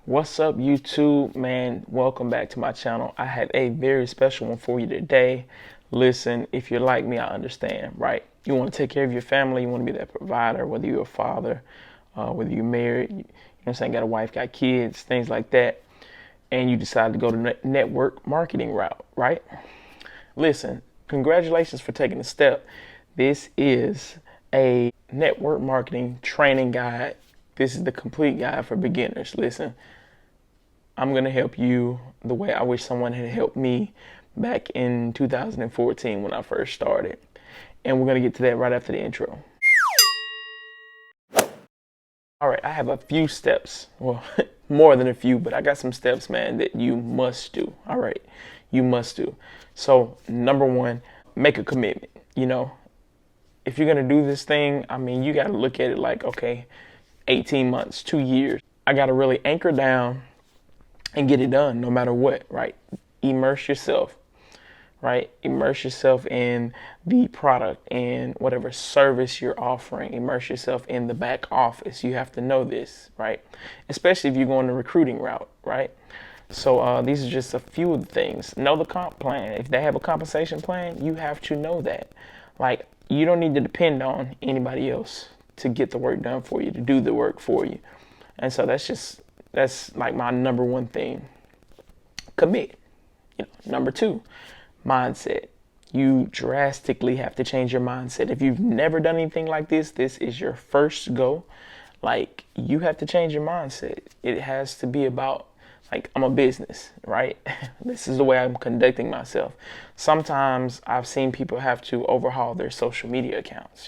What's up, YouTube? Man, welcome back to my channel. I have a very special one for you today. Listen, if you're like me, I understand, right? You want to take care of your family, you want to be that provider, whether you're a father, whether you're married, you know what I'm saying, got a wife, got kids, things like that, and you decide to go the network marketing route, right? Listen, congratulations for taking the step. This is a network marketing training guide. This is the complete guide for beginners. Listen, I'm going to help you the way I wish someone had helped me back in 2014 when I first started. And we're going to get to that right after the intro. All right, I have a few steps. Well, more than a few, but I got some steps, man, that you must do. All right, you must do. So, number one, make a commitment. You know, if you're going to do this thing, I mean, you got to look at it like, okay, 18 months, 2 years. I got to really anchor down and get it done no matter what, right? Immerse yourself, right? Immerse yourself in the product and whatever service you're offering. Immerse yourself in the back office. You have to know this, right? Especially if you're going the recruiting route, right? So these are just a few of the things. Know the comp plan. If they have a compensation plan, you have to know that. Like, you don't need to depend on anybody else to get the work done for you, to do the work for you. And so that's like my number one thing. Commit. Number two, mindset. You drastically have to change your mindset. If you've never done anything like this is your first go. Like, you have to change your mindset. It has to be about, like, I'm a business, right? This is the way I'm conducting myself. Sometimes I've seen people have to overhaul their social media accounts,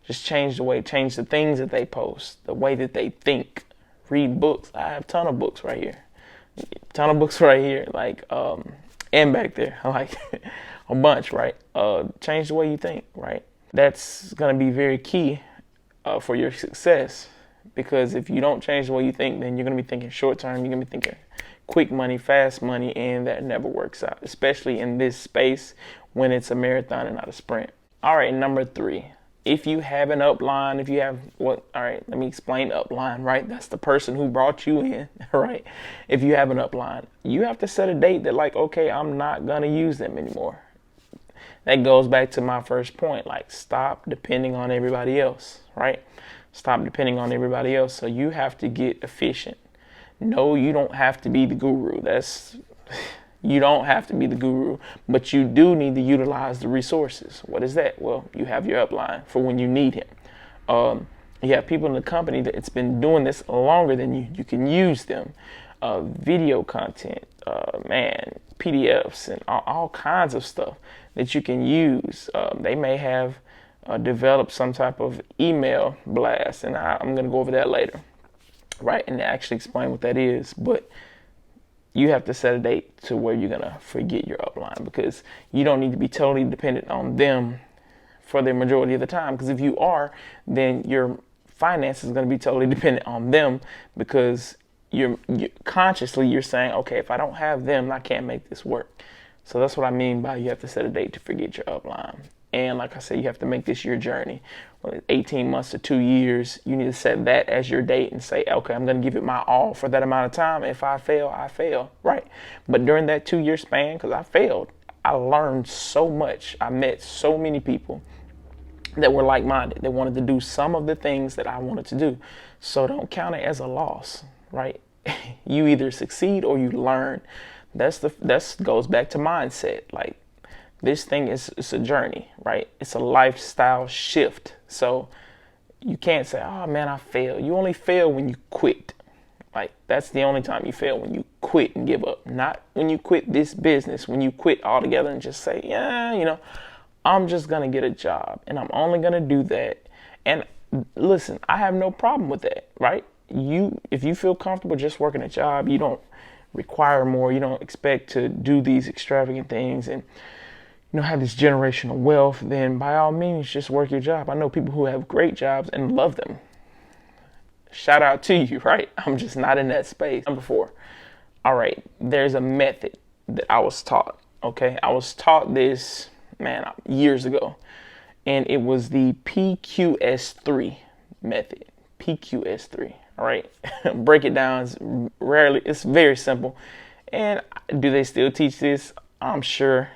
just change the things that they post, the way that they think. Read books. I have a ton of books right here. Like, and back there, like a bunch, right? Change the way you think, right? That's going to be very key for your success, because if you don't change the way you think, then you're going to be thinking short term. You're going to be thinking quick money, fast money, and that never works out, especially in this space when it's a marathon and not a sprint. All right, number three. If you have an upline, all right, let me explain upline, right? That's the person who brought you in, right? If you have an upline, you have to set a date that, like, okay, I'm not going to use them anymore. That goes back to my first point, like, stop depending on everybody else, right? Stop depending on everybody else. So you have to get efficient. No, you don't have to be the guru. You don't have to be the guru, but you do need to utilize the resources. What is that? Well, you have your upline for when you need him. You have people in the company that's been doing this longer than you. You can use them. Video content, PDFs, and all kinds of stuff that you can use. They may have developed some type of email blast, and I'm going to go over that later, right? And actually explain what that is. But you have to set a date to where you're going to forget your upline, because you don't need to be totally dependent on them for the majority of the time. Because if you are, then your finances is going to be totally dependent on them, because you're consciously saying, okay, if I don't have them, I can't make this work. So that's what I mean by you have to set a date to forget your upline. And like I said, you have to make this your journey. 18 months to 2 years, you need to set that as your date and say, okay, I'm going to give it my all for that amount of time. If I fail, I fail, right? But during that 2-year span, because I failed, I learned so much. I met so many people that were like-minded, that wanted to do some of the things that I wanted to do. So don't count it as a loss, right? You either succeed or you learn. That goes back to mindset. Like, this thing it's a journey, right? It's a lifestyle shift. So you can't say, oh man, I failed. You only fail when you quit. Like, that's the only time you fail, when you quit and give up. Not when you quit this business, when you quit altogether and just say, yeah, I'm just going to get a job and I'm only going to do that. And listen, I have no problem with that, right? If you feel comfortable just working a job, you don't require more, you don't expect to do these extravagant things and have this generational wealth, then by all means, just work your job. I know people who have great jobs and love them. Shout out to you, right? I'm just not in that space. Number 4. All right, there's a method that I was taught, okay? I was taught this, years ago, and it was the PQS3 method. PQS3, All right, break it down. It's very simple. And do they still teach this? I'm sure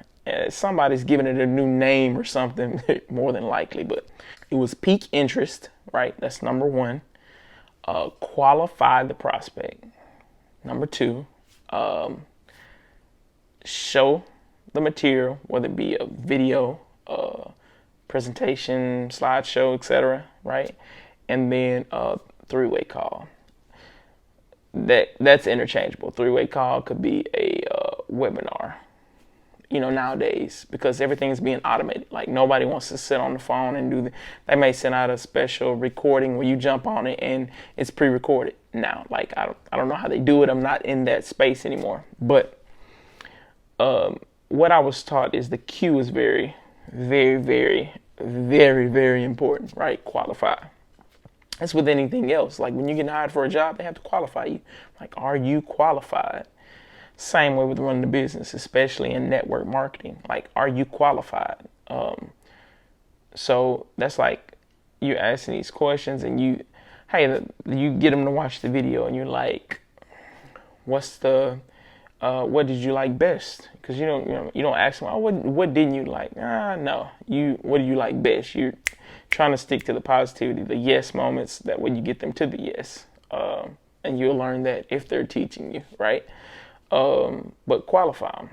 somebody's giving it a new name or something, more than likely. But it was peak interest, right? That's number one. Qualify the prospect. Number two, show the material, whether it be a video, presentation, slideshow, etc. Right? And then three-way call. That's interchangeable. Three-way call could be a webinar. Nowadays, because everything's being automated. Like, nobody wants to sit on the phone and do they may send out a special recording where you jump on it and it's pre-recorded now. Like, I don't know how they do it. I'm not in that space anymore. But what I was taught is the Q is very, very, very, very, very important, right? Qualify. That's with anything else. Like, when you get hired for a job, they have to qualify you. Like, are you qualified? Same way with running the business, especially in network marketing. Like, are you qualified? So that's like you asking these questions, and you get them to watch the video, and you're like, what did you like best? Because you don't ask them, oh, what didn't you like? No. What do you like best? You're trying to stick to the positivity, the yes moments. That way you get them to the yes, and you'll learn that if they're teaching you, right? But qualify them.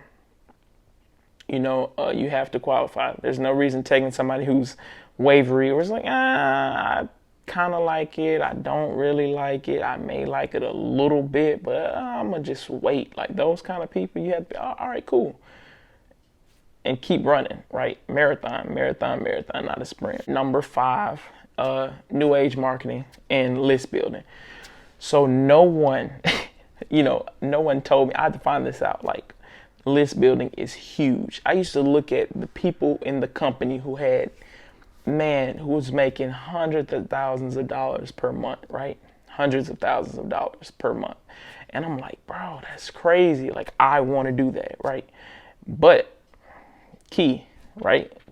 You have to qualify. There's no reason taking somebody who's wavery or is like, I kind of like it. I don't really like it. I may like it a little bit, but I'm going to just wait. Like, those kind of people, you have to be, all right, cool. And keep running, right? Marathon, not a sprint. Number 5, new age marketing and list building. So no one... no one told me. I had to find this out. Like, list building is huge. I used to look at the people in the company who was making hundreds of thousands of dollars per month, right? Hundreds of thousands of dollars per month. And I'm like, bro, that's crazy. Like, I want to do that, right? But key,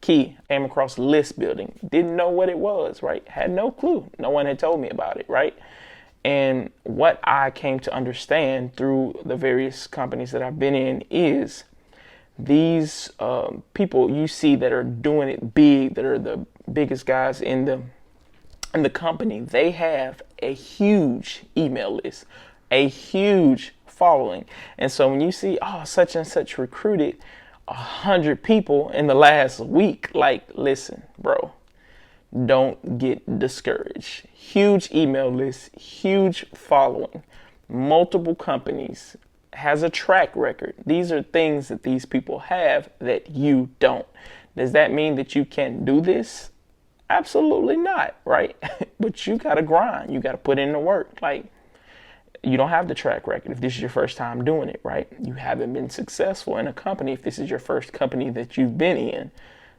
came across list building. Didn't know what it was, right? Had no clue. No one had told me about it, right? And what I came to understand through the various companies that I've been in is these people you see that are doing it big, that are the biggest guys in the company, they have a huge email list, a huge following. And so when you see, such and such recruited 100 people in the last week, like, listen, bro, don't get discouraged. Huge email list, huge following, multiple companies, has a track record. These are things that these people have that you don't. Does that mean that you can't do this? Absolutely not, right? But you got to grind. You got to put in the work. Like, you don't have the track record if this is your first time doing it, right? You haven't been successful in a company if this is your first company that you've been in.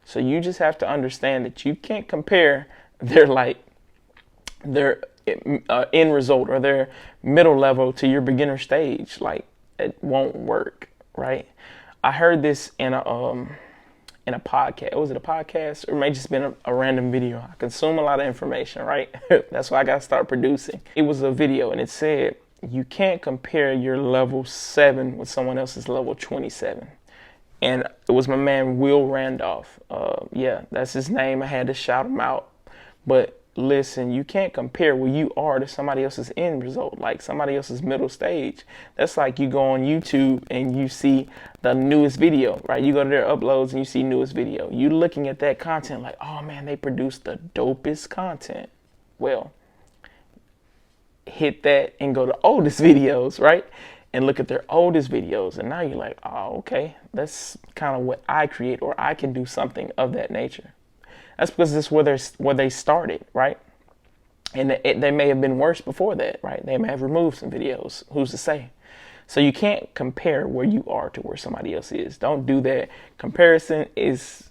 So you just have to understand that you can't compare their end result or their middle level to your beginner stage. Like, it won't work, right? I heard this in a podcast. Was it a podcast, or it may just been a random video? I consume a lot of information, right? That's why I got to start producing. It was a video, and it said you can't compare your level 7 with someone else's level 27. And it was my man, Will Randolph. That's his name. I had to shout him out. But listen, you can't compare where you are to somebody else's end result, like somebody else's middle stage. That's like you go on YouTube and you see the newest video, right? You go to their uploads and you see newest video. You're looking at that content like, oh man, they produced the dopest content. Well, hit that and go to oldest videos, right? And look at their oldest videos. And now you're like, oh, okay, that's kind of what I create, or I can do something of that nature. That's because this is where they started, right? And they may have been worse before that, right? They may have removed some videos. Who's to say? So you can't compare where you are to where somebody else is. Don't do that. Comparison is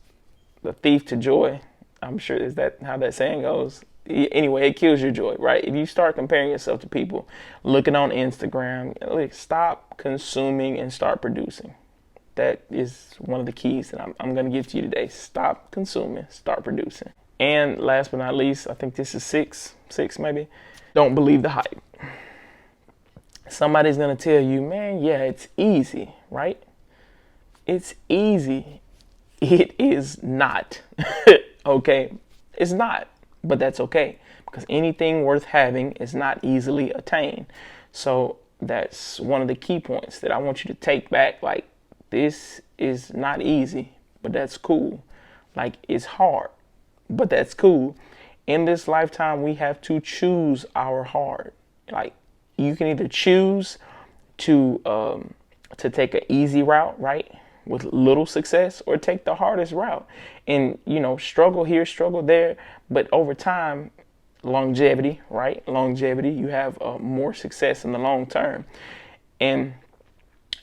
the thief to joy. I'm sure, is that how that saying goes? Anyway, it kills your joy, right? If you start comparing yourself to people, looking on Instagram, stop consuming and start producing. That is one of the keys that I'm going to give to you today. Stop consuming, start producing. And last but not least, I think this is six maybe. Don't believe the hype. Somebody's going to tell you, man, yeah, it's easy, right? It's easy. It is not. Okay? It's not. But that's okay. Because anything worth having is not easily attained. So that's one of the key points that I want you to take back. Like, this is not easy, but that's cool. Like, it's hard, but that's cool. In this lifetime, we have to choose our hard. Like, you can either choose to take an easy route, right, with little success, or take the hardest route and, struggle here, struggle there. But over time, longevity, right? Longevity, you have more success in the long term. And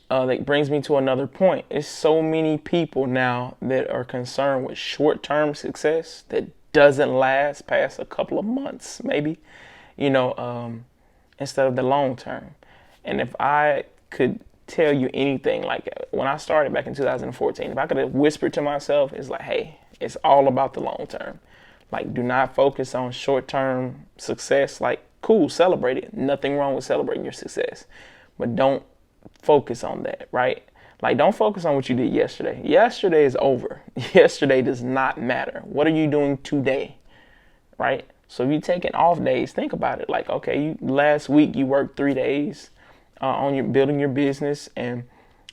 that brings me to another point. There's so many people now that are concerned with short-term success that doesn't last past a couple of months, maybe, instead of the long term. And if I could tell you anything, like when I started back in 2014, if I could have whispered to myself, it's like, hey, it's all about the long term. Like, do not focus on short-term success. Like, cool, celebrate it. Nothing wrong with celebrating your success. But don't focus on that, right? Like, don't focus on what you did yesterday. Yesterday is over. Yesterday does not matter. What are you doing today, right? So if you're taking off days, think about it. Like, okay, last week you worked 3 days on your building your business, and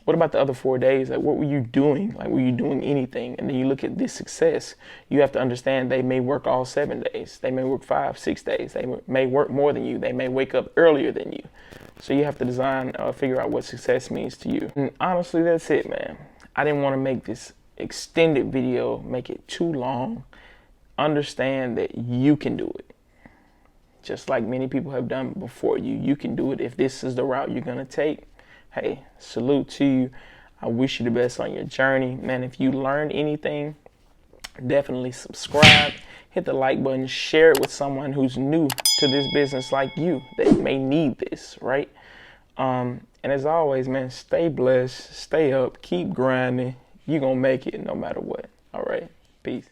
what about the other 4 days? Like, what were you doing? Like, were you doing anything? And then you look at this success. You have to understand they may work all 7 days. They may work 5, 6 days. They may work more than you. They may wake up earlier than you. So you have to figure out what success means to you. And honestly, that's it, man. I didn't want to make this extended video, make it too long. Understand that you can do it. Just like many people have done before you. You can do it if this is the route you're going to take. Hey, salute to you. I wish you the best on your journey. Man, if you learned anything, definitely subscribe. Hit the like button. Share it with someone who's new to this business like you that may need this, right? And as always, man, stay blessed. Stay up. Keep grinding. You're going to make it no matter what. All right. Peace.